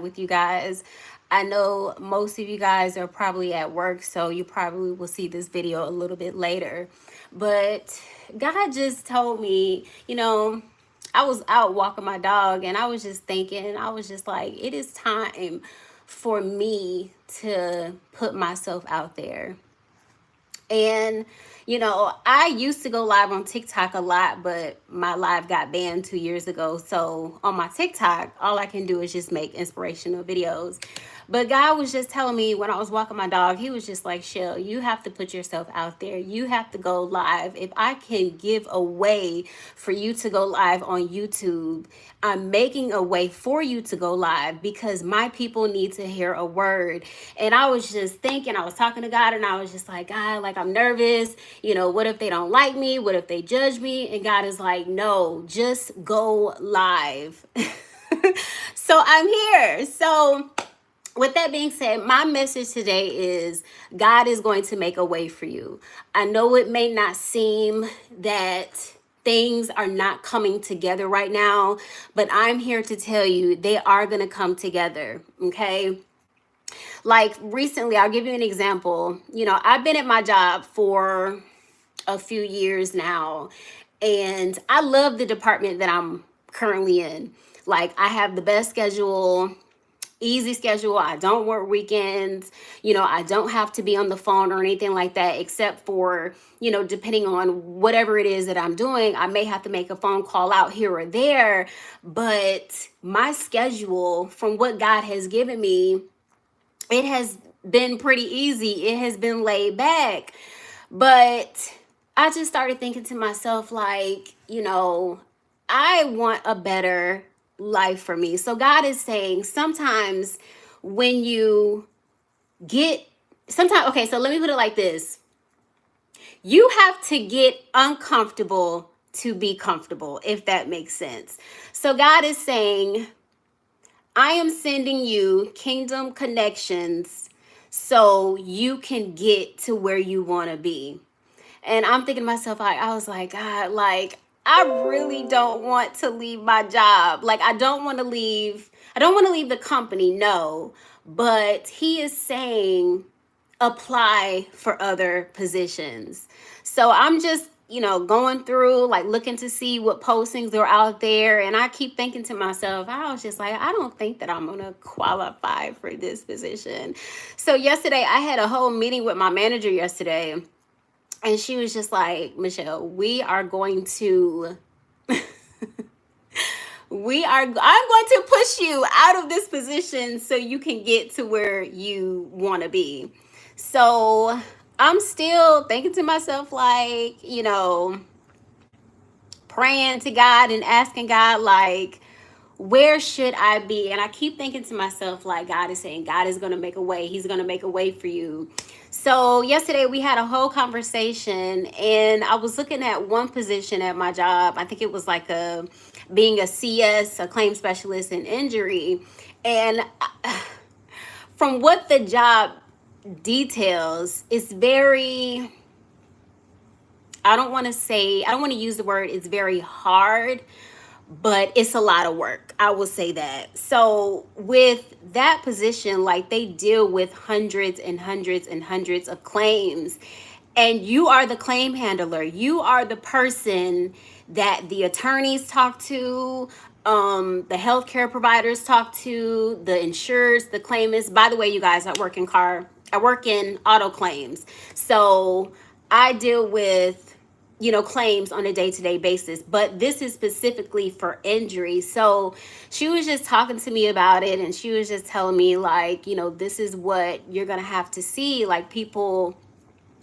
with you guys. I know most of you guys are probably at work, so you probably will see this video a little bit later. But God just told me, I was out walking my dog and I was just thinking, I was just like, it is time for me to put myself out there. And, I used to go live on TikTok a lot, but my live got banned 2 years ago. So on my TikTok, all I can do is just make inspirational videos. But God was just telling me when I was walking my dog, he was just like, Shell, you have to put yourself out there. You have to go live. If I can give a way for you to go live on YouTube, I'm making a way for you to go live because my people need to hear a word. And I was just thinking, I was talking to God and I was just like, God, like I'm nervous. What if they don't like me? What if they judge me? And God is like, no, just go live. So I'm here. So with that being said, my message today is God is going to make a way for you. I know it may not seem that things are not coming together right now, but I'm here to tell you they are going to come together. Okay. Like recently, I'll give you an example. I've been at my job for a few years now, and I love the department that I'm currently in. Like I have the best schedule, easy schedule. I don't work weekends. I don't have to be on the phone or anything like that, except for, depending on whatever it is that I'm doing, I may have to make a phone call out here or there. But my schedule, from what God has given me, it has been pretty easy. It has been laid back. But I just started thinking to myself, like, I want a better life for me. So God is saying sometimes when you okay, so let me put it like this. You have to get uncomfortable to be comfortable, if that makes sense. So God is saying, I am sending you kingdom connections so you can get to where you want to be. And I'm thinking to myself, I was like, God, like, I really don't want to leave my job. Like, I don't want to leave the company, no. But he is saying, apply for other positions. So I'm just, going through, like looking to see what postings are out there. And I keep thinking to myself, I was just like, I don't think that I'm going to qualify for this position. So yesterday I had a whole meeting with my manager yesterday. And she was just like, Michelle, I'm going to push you out of this position so you can get to where you want to be. So I'm still thinking to myself, like, praying to God and asking God, like, where should I be? And I keep thinking to myself, like, God is saying, God is going to make a way. He's going to make a way for you. So yesterday we had a whole conversation and I was looking at one position at my job. I think it was like being a CS, a claim specialist in injury. And from what the job details, it's very, I don't want to use the word, it's very hard, but it's a lot of work. I will say that. So with that position, like they deal with hundreds and hundreds and hundreds of claims, and you are the claim handler. You are the person that the attorneys talk to, the healthcare providers talk to, the insurers, the claimants. By the way, you guys, I work in auto claims. So I deal with claims on a day-to-day basis, but this is specifically for injury. So she was just talking to me about it, and she was just telling me, like, this is what you're gonna have to see. Like, people,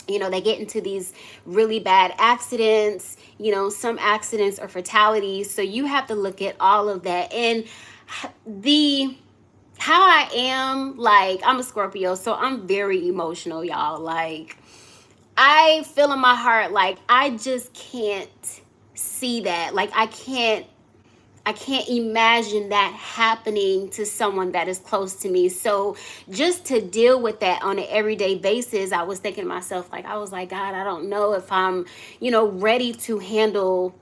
they get into these really bad accidents, some accidents are fatalities. So you have to look at all of that. And how I am, like, I'm a Scorpio, so I'm very emotional, y'all. Like, I feel in my heart, like, I just can't see that. Like, I can't imagine that happening to someone that is close to me. So just to deal with that on an everyday basis, I was thinking to myself, like, I was like, God, I don't know if I'm, ready to handle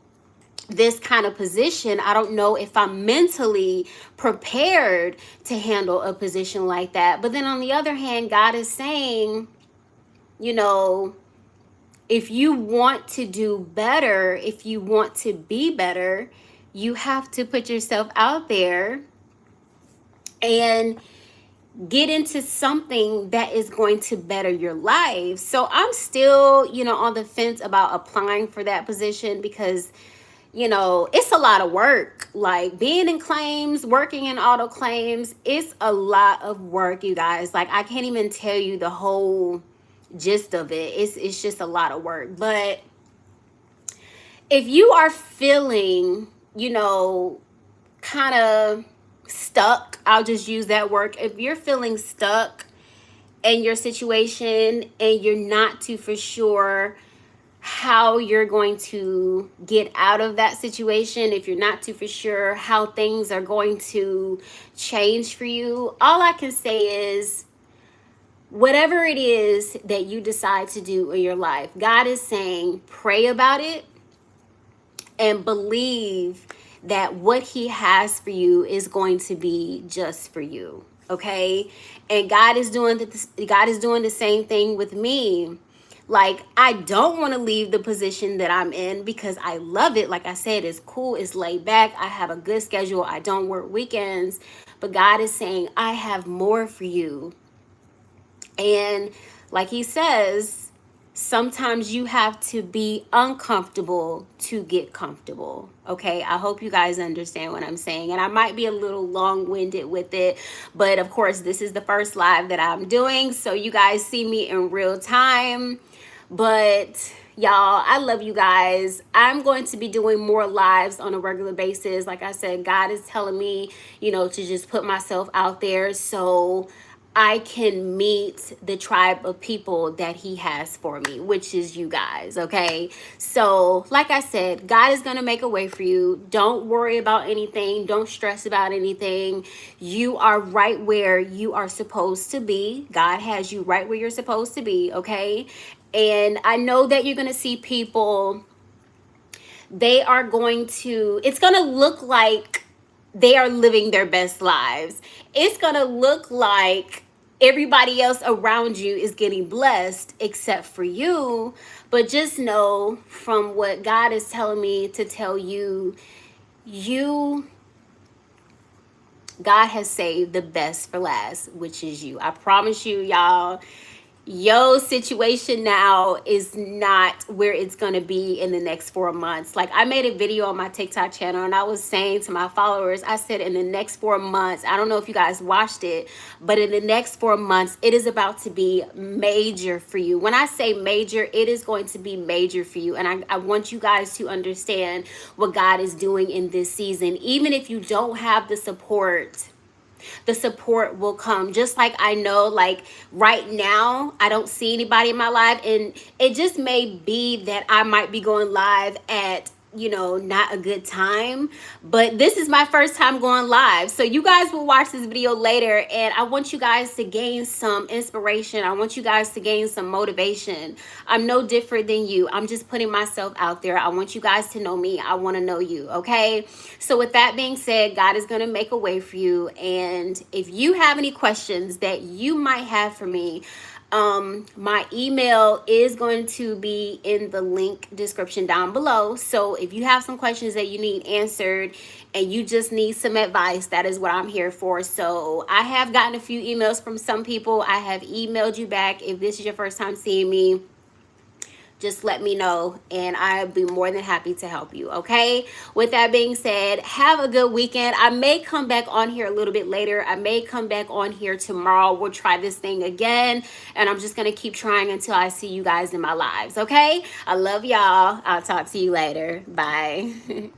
this kind of position. I don't know if I'm mentally prepared to handle a position like that. But then on the other hand, God is saying, you know, if you want to do better, if you want to be better, you have to put yourself out there and get into something that is going to better your life. So I'm still, on the fence about applying for that position because, it's a lot of work. Like being in claims, working in auto claims, it's a lot of work, you guys. Like I can't even tell you the whole gist of it. It's just a lot of work. But if you are feeling, kind of stuck, I'll just use that word. If you're feeling stuck in your situation and you're not too for sure how you're going to get out of that situation, if you're not too for sure how things are going to change for you, all I can say is whatever it is that you decide to do in your life, God is saying pray about it and believe that what he has for you is going to be just for you. Okay? And God is doing the same thing with me. Like, I don't want to leave the position that I'm in because I love it. Like I said, it's cool. It's laid back. I have a good schedule. I don't work weekends. But God is saying, I have more for you. And like he says, sometimes you have to be uncomfortable to get comfortable. Okay, I hope you guys understand what I'm saying. And I might be a little long-winded with it, but of course, this is the first live that I'm doing, so you guys see me in real time. But y'all, I love you guys. I'm going to be doing more lives on a regular basis. Like I said, God is telling me, to just put myself out there so I can meet the tribe of people that he has for me, which is you guys, okay? So, like I said, God is going to make a way for you. Don't worry about anything. Don't stress about anything. You are right where you are supposed to be. God has you right where you're supposed to be, okay? And I know that you're going to see people, it's going to look like they are living their best lives. It's going to look like everybody else around you is getting blessed except for you. But just know from what God is telling me to tell you, God has saved the best for last, which is you. I promise you, y'all. Your situation now is not where it's going to be in the next 4 months. Like I made a video on my TikTok channel and I was saying to my followers, I said in the next 4 months, I don't know if you guys watched it, but in the next 4 months, it is about to be major for you. When I say major, it is going to be major for you. And I want you guys to understand what God is doing in this season. Even if you don't have the support will come. Just like I know, like right now, I don't see anybody in my live, and it just may be that I might be going live at not a good time, but this is my first time going live. So you guys will watch this video later, and I want you guys to gain some inspiration. I want you guys to gain some motivation. I'm no different than you. I'm just putting myself out there. I want you guys to know me. I want to know you, okay? So with that being said, God is going to make a way for you. And if you have any questions that you might have for me, my email is going to be in the link description down below. So if you have some questions that you need answered and you just need some advice, that is what I'm here for. So I have gotten a few emails from some people. I have emailed you back. If this is your first time seeing me, just let me know and I'll be more than happy to help you, okay? With that being said, have a good weekend. I may come back on here a little bit later. I may come back on here tomorrow. We'll try this thing again, and I'm just going to keep trying until I see you guys in my lives, okay? I love y'all. I'll talk to you later. Bye.